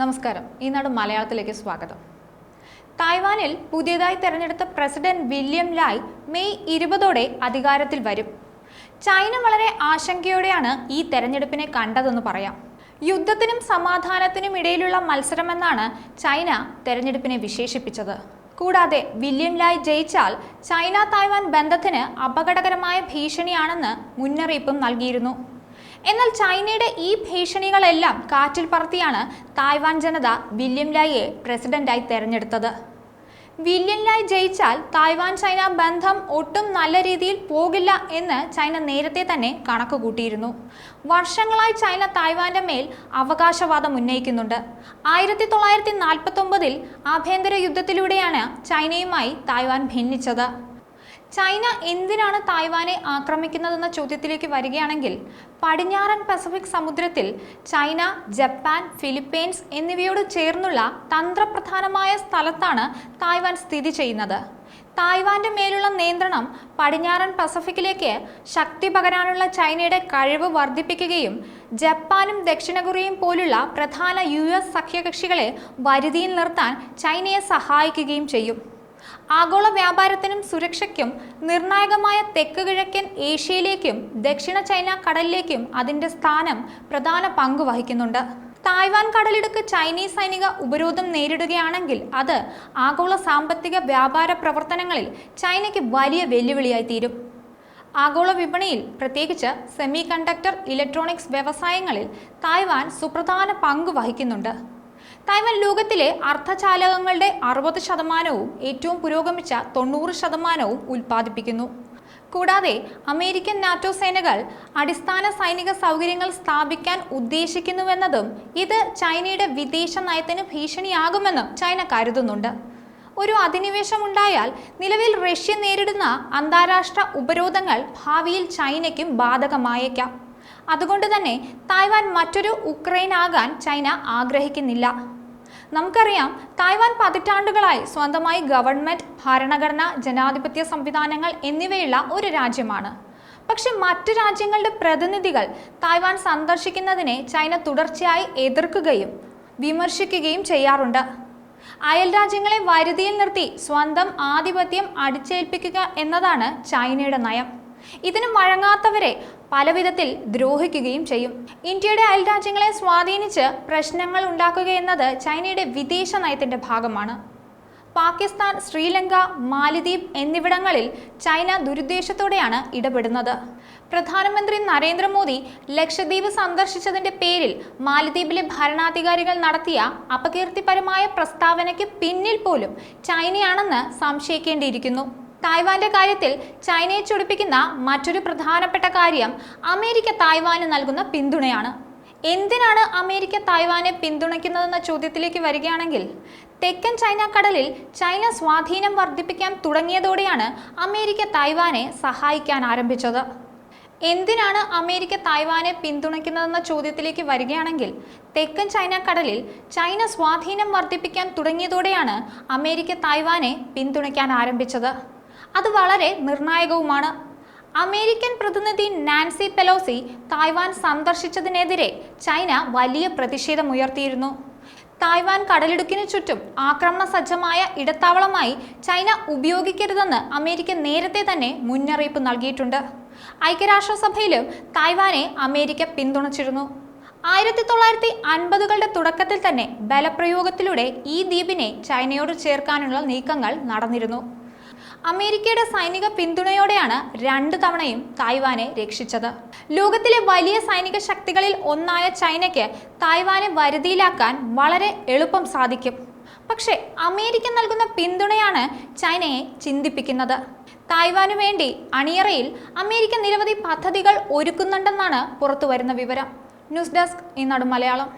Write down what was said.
നമസ്കാരം. ഈനാട് മലയാളത്തിലേക്ക് സ്വാഗതം. തായ്വാനിൽ പുതിയതായി തെരഞ്ഞെടുത്ത പ്രസിഡന്റ് വില്യം ലായ് മെയ് 20 അധികാരത്തിൽ വരും. ചൈന വളരെ ആശങ്കയോടെയാണ് ഈ തെരഞ്ഞെടുപ്പിനെ കണ്ടതെന്ന് പറയാം. യുദ്ധത്തിനും സമാധാനത്തിനും ഇടയിലുള്ള മത്സരമെന്നാണ് ചൈന തെരഞ്ഞെടുപ്പിനെ വിശേഷിപ്പിച്ചത്. കൂടാതെ വില്യം ലായ് ജയിച്ചാൽ ചൈന തായ്വാൻ ബന്ധത്തിന് അപകടകരമായ ഭീഷണിയാണെന്ന് മുന്നറിയിപ്പും നൽകിയിരുന്നു. എന്നാൽ ചൈനയുടെ ഈ ഭീഷണികളെല്ലാം കാറ്റിൽ പറത്തിയാണ് തായ്വാൻ ജനത വില്യം ലായിയെ പ്രസിഡന്റായി തെരഞ്ഞെടുത്തത്. വില്യം ലായ് ജയിച്ചാൽ തായ്വാൻ ചൈന ബന്ധം ഒട്ടും നല്ല രീതിയിൽ പോകില്ല എന്ന് ചൈന നേരത്തെ തന്നെ കണക്കുകൂട്ടിയിരുന്നു. വർഷങ്ങളായി ചൈന തായ്വാന്റെ മേൽ അവകാശവാദം ഉന്നയിക്കുന്നുണ്ട്. 1949 ആഭ്യന്തര യുദ്ധത്തിലൂടെയാണ് ചൈനയുമായി തായ്വാൻ ഭിന്നിച്ചത്. ചൈന എന്തിനാണ് തായ്വാനെ ആക്രമിക്കുന്നതെന്ന ചോദ്യത്തിലേക്ക് വരികയാണെങ്കിൽ, പടിഞ്ഞാറൻ പസഫിക് സമുദ്രത്തിൽ ചൈന, ജപ്പാൻ, ഫിലിപ്പീൻസ് എന്നിവയോട് ചേർന്നുള്ള തന്ത്രപ്രധാനമായ സ്ഥലത്താണ് തായ്വാൻ സ്ഥിതി ചെയ്യുന്നത്. തായ്വാന്റെ മേലുള്ള നിയന്ത്രണം പടിഞ്ഞാറൻ പസഫിക്കിലേക്ക് ശക്തി പകരാനുള്ള ചൈനയുടെ കഴിവ് വർദ്ധിപ്പിക്കുകയും ജപ്പാനും ദക്ഷിണ കൊറിയയും പോലുള്ള പ്രധാന US സഖ്യകക്ഷികളെ വരുതിയിൽ നിർത്താൻ ചൈനയെ സഹായിക്കുകയും ചെയ്യും. ആഗോള വ്യാപാരത്തിനും സുരക്ഷയ്ക്കും നിർണായകമായ തെക്ക് കിഴക്കൻ ഏഷ്യയിലേക്കും ദക്ഷിണ ചൈന കടലിലേക്കും അതിന്റെ സ്ഥാനം പ്രധാന പങ്ക് വഹിക്കുന്നുണ്ട്. തായ്വാൻ കടലിടുക്ക് ചൈനീസ് സൈനിക ഉപരോധം നേരിടുകയാണെങ്കിൽ അത് ആഗോള സാമ്പത്തിക വ്യാപാര പ്രവർത്തനങ്ങളിൽ ചൈനയ്ക്ക് വലിയ വെല്ലുവിളിയായി തീരും. ആഗോള വിപണിയിൽ, പ്രത്യേകിച്ച് സെമി കണ്ടക്ടർ ഇലക്ട്രോണിക്സ് വ്യവസായങ്ങളിൽ തായ്വാൻ സുപ്രധാന പങ്ക് വഹിക്കുന്നുണ്ട്. തായ്വാൻ ലോകത്തിലെ അർദ്ധചാലകങ്ങളുടെ 60%, ഏറ്റവും പുരോഗമിച്ച 90% ഉൽപ്പാദിപ്പിക്കുന്നു. കൂടാതെ അമേരിക്കൻ നാറ്റോ സേനകൾ അടിസ്ഥാന സൈനിക സൗകര്യങ്ങൾ സ്ഥാപിക്കാൻ ഉദ്ദേശിക്കുന്നുവെന്നതും ഇത് ചൈനയുടെ വിദേശ നയത്തിന് ഭീഷണിയാകുമെന്നും ചൈന കരുതുന്നുണ്ട്. ഒരു അധിനിവേശം ഉണ്ടായാൽ നിലവിൽ റഷ്യ നേരിടുന്ന അന്താരാഷ്ട്ര ഉപരോധങ്ങൾ ഭാവിയിൽ ചൈനയ്ക്കും ബാധകമായേക്കാം. അതുകൊണ്ട് തന്നെ തായ്വാൻ മറ്റൊരു ഉക്രൈൻ ആകാൻ ചൈന ആഗ്രഹിക്കുന്നില്ല. നമുക്കറിയാം, തായ്വാൻ പതിറ്റാണ്ടുകളായി സ്വന്തമായി ഗവൺമെന്റ്, ഭരണഘടന, ജനാധിപത്യ സംവിധാനങ്ങൾ എന്നിവയുള്ള ഒരു രാജ്യമാണ്. പക്ഷെ മറ്റു രാജ്യങ്ങളുടെ പ്രതിനിധികൾ തായ്വാൻ സന്ദർശിക്കുന്നതിനെ ചൈന തുടർച്ചയായി എതിർക്കുകയും വിമർശിക്കുകയും ചെയ്യാറുണ്ട്. അയൽ രാജ്യങ്ങളെ വരുതിയിൽ നിർത്തി സ്വന്തം ആധിപത്യം അടിച്ചേൽപ്പിക്കുക എന്നതാണ് ചൈനയുടെ നയം. ഇതിന് വഴങ്ങാത്തവരെ പലവിധത്തിൽ ദ്രോഹിക്കുകയും ചെയ്യും. ഇന്ത്യയുടെ അയൽ രാജ്യങ്ങളെ സ്വാധീനിച്ച് പ്രശ്നങ്ങൾ ഉണ്ടാക്കുക എന്നത് ചൈനയുടെ വിദേശ നയത്തിന്റെ ഭാഗമാണ്. പാകിസ്ഥാൻ, ശ്രീലങ്ക, മാലിദ്വീപ് എന്നിവിടങ്ങളിൽ ചൈന ദുരുദ്ദേശത്തോടെയാണ് ഇടപെടുന്നത്. പ്രധാനമന്ത്രി നരേന്ദ്രമോദി ലക്ഷദ്വീപ് സന്ദർശിച്ചതിന്റെ പേരിൽ മാലിദ്വീപിലെ ഭരണാധികാരികൾ നടത്തിയ അപകീർത്തിപരമായ പ്രസ്താവനയ്ക്ക് പിന്നിൽ പോലും ചൈനയാണെന്ന് സംശയിക്കേണ്ടിയിരിക്കുന്നു. തായ്വാന്റെ കാര്യത്തിൽ ചൈനയെ ചൊടിപ്പിക്കുന്ന മറ്റൊരു പ്രധാനപ്പെട്ട കാര്യം അമേരിക്ക തായ്വാന് നൽകുന്ന പിന്തുണയാണ്. എന്തിനാണ് അമേരിക്ക തായ്വാനെ പിന്തുണയ്ക്കുന്നതെന്ന ചോദ്യത്തിലേക്ക് വരികയാണെങ്കിൽ, തെക്കൻ ചൈന കടലിൽ ചൈന സ്വാധീനം വർദ്ധിപ്പിക്കാൻ തുടങ്ങിയതോടെയാണ് അമേരിക്ക തായ്വാനെ സഹായിക്കാൻ ആരംഭിച്ചത്. എന്തിനാണ് അമേരിക്ക തായ്വാനെ പിന്തുണയ്ക്കുന്നതെന്ന ചോദ്യത്തിലേക്ക് വരികയാണെങ്കിൽ, തെക്കൻ ചൈന കടലിൽ ചൈന സ്വാധീനം വർദ്ധിപ്പിക്കാൻ തുടങ്ങിയതോടെയാണ് അമേരിക്ക തായ്വാനെ പിന്തുണയ്ക്കാൻ ആരംഭിച്ചത്. അത് വളരെ നിർണായകവുമാണ്. അമേരിക്കൻ പ്രതിനിധി നാൻസി പെലോസി തായ്വാൻ സന്ദർശിച്ചതിനെതിരെ ചൈന വലിയ പ്രതിഷേധമുയർത്തിയിരുന്നു. തായ്വാൻ കടലിടുക്കിനു ചുറ്റും ആക്രമണ സജ്ജമായ ഇടത്താവളമായി ചൈന ഉപയോഗിക്കരുതെന്ന് അമേരിക്ക നേരത്തെ തന്നെ മുന്നറിയിപ്പ് നൽകിയിട്ടുണ്ട്. ഐക്യരാഷ്ട്രസഭയിലും തായ്വാനെ അമേരിക്ക പിന്തുണച്ചിരുന്നു. 1950കളുടെ തുടക്കത്തിൽ തന്നെ ബലപ്രയോഗത്തിലൂടെ ഈ ദ്വീപിനെ ചൈനയോട് ചേർക്കാനുള്ള നീക്കങ്ങൾ നടന്നിരുന്നു. അമേരിക്കയുടെ സൈനിക പിന്തുണയോടെയാണ് 2 തവണയും തായ്വാനെ രക്ഷിച്ചത്. ലോകത്തിലെ വലിയ സൈനിക ശക്തികളിൽ ഒന്നായ ചൈനയ്ക്ക് തായ്വാനെ വരുതിയിലാക്കാൻ വളരെ എളുപ്പം സാധിക്കും. പക്ഷേ അമേരിക്ക നൽകുന്ന പിന്തുണയാണ് ചൈനയെ ചിന്തിപ്പിക്കുന്നത്. തായ്വാനു വേണ്ടി അണിയറയിൽ അമേരിക്ക നിരവധി പദ്ധതികൾ ഒരുക്കുന്നുണ്ടെന്നാണ് പുറത്തുവരുന്ന വിവരം. ന്യൂസ് ഡെസ്ക് ഈനാട് മലയാളം.